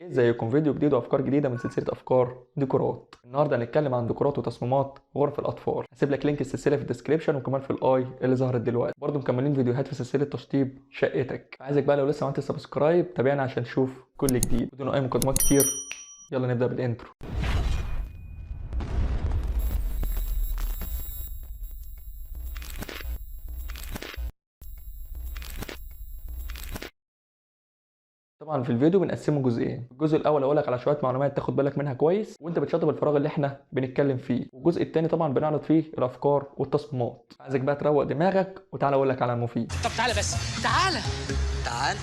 ازيكم؟ فيديو جديد وافكار جديده من سلسله افكار ديكورات. النهارده هنتكلم عن ديكورات وتصميمات غرف الاطفال. هسيب لك لينك السلسله في الديسكريبشن وكمان في الاي اللي ظهرت دلوقتي. برضه مكملين فيديوهات في سلسله تشطيب شقتك. عايزك بقى لو لسه ما عملتش سبسكرايب تابعنا عشان تشوف كل جديد بدون اي مقدمات كتير. يلا نبدا بالانترو. طبعا في الفيديو بنقسمه جزئين. الجزء الاول اقول لك على شويه معلومات تاخد بالك منها كويس وانت بتشطب الفراغ اللي احنا بنتكلم فيه، والجزء الثاني طبعا بنعرض فيه الافكار والتصميمات. عايزك بقى تروق دماغك وتعالى اقول لك على المفيد. طب تعالى بس تعالى. تعال.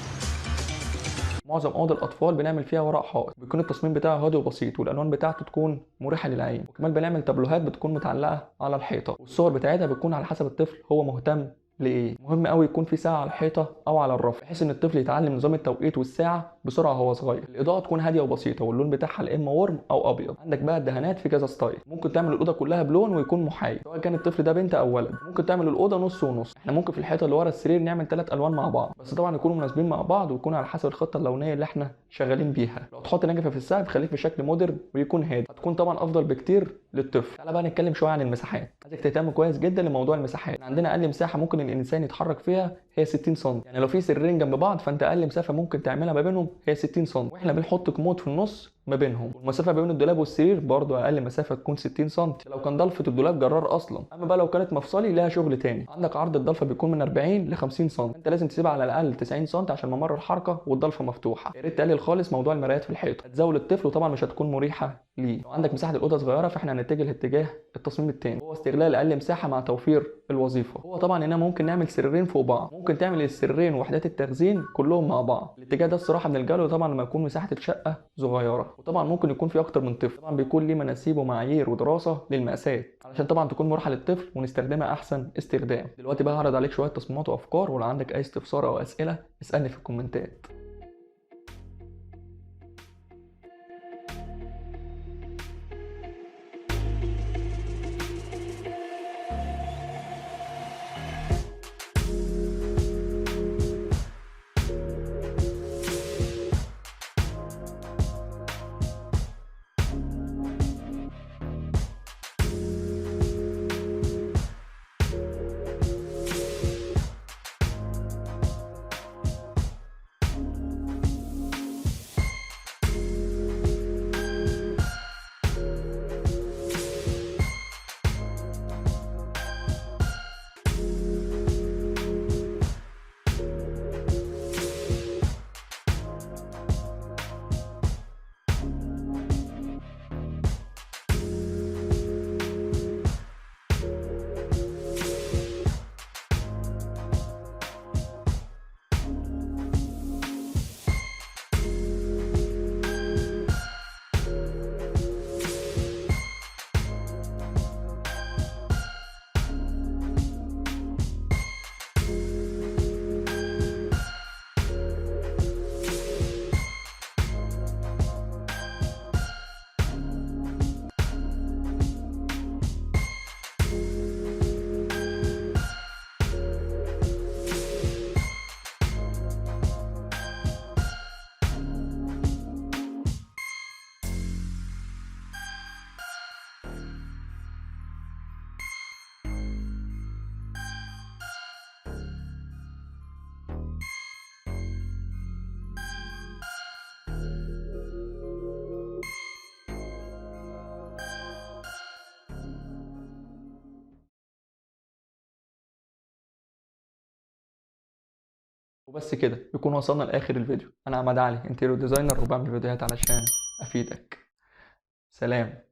معظم اوض الاطفال بنعمل فيها ورق حائط، بيكون التصميم بتاعه هادي وبسيط والالوان بتاعته تكون مريحه للعين، وكمان بنعمل تابلوهات بتكون متعلقه على الحيطه، والصور بتاعتها بتكون على حسب الطفل هو مهتم لايه. مهم قوي يكون في ساعه على الحيطه او على الرف بحيث ان الطفل يتعلم نظام التوقيت والساعه بسرعه وهو صغير. الاضاءه تكون هاديه وبسيطه واللون بتاعها يا اما ورم او ابيض. عندك بقى الدهانات في كذا ستايل، ممكن تعمل الاوضه كلها بلون ويكون محايد سواء كان الطفل ده بنت او ولد. ممكن تعمل الاوضه نص ونص. احنا ممكن في الحيطه اللي ورا السرير نعمل 3 الوان مع بعض، بس طبعا يكونوا مناسبين مع بعض ويكون على حسب الخطه اللونيه اللي احنا شغالين بيها. لو تحط نجفه في السقف خليك في شكل مودرن ويكون هادي، هتكون طبعا افضل بكتير للطفل. تعالى بقى نتكلم شويه عن المساحات. عايزك تهتم كويس جدا لموضوع المساحات. عندنا اقل مساحه ممكن الانسان يتحرك فيها هي 60 سم، يعني لو في سريرين جنب بعض فانت اقل مسافه ممكن تعملها ما بينهم هي 60 سم، واحنا بنحط كومود في النص ما بينهم، والمسافه بين الدولاب والسرير برضو اقل مسافه تكون 60 سم لو كان ضلفه الدولاب جرار اصلا. اما بقى لو كانت مفصلي لها شغل تاني. عندك عرض الضلفه بيكون من 40 ل 50 سم، انت لازم تسيبها على الاقل 90 سم عشان ممر الحركه والضلفه مفتوحه. يا ريت تقلل خالص موضوع المرايات في الحيطه، هتزاول الطفل وطبعا مش هتكون مريحه ليه. لو عندك مساحه الاوضه صغيره فاحنا هنتجه لاتجاه التصميم التاني، هو استغلال اقل مساحه مع توفير الوظيفه. هو طبعا هنا ممكن نعمل سريرين فوق بعض، ممكن تعمل السريرين ووحدات التخزين كلهم مع بعض. الاتجاه ده الصراحه بنلجأ له طبعا لما يكون مساحه الشقه صغيره، وطبعا ممكن يكون في اكتر من طفل. طبعا بيكون ليه مناسيب ومعايير ودراسه للمقاسات علشان طبعا تكون مريحه للطفل ونستخدمها احسن استخدام. دلوقتي بقى هعرض عليك شويه تصميمات وافكار، ولو عندك اي استفسار او اسئله اسالني في الكومنتات. وبس كده يكون وصلنا لاخر الفيديو. انا عماد علي، انتيريور ديزاينر، وبعمل فيديوهات علشان افيدك. سلام.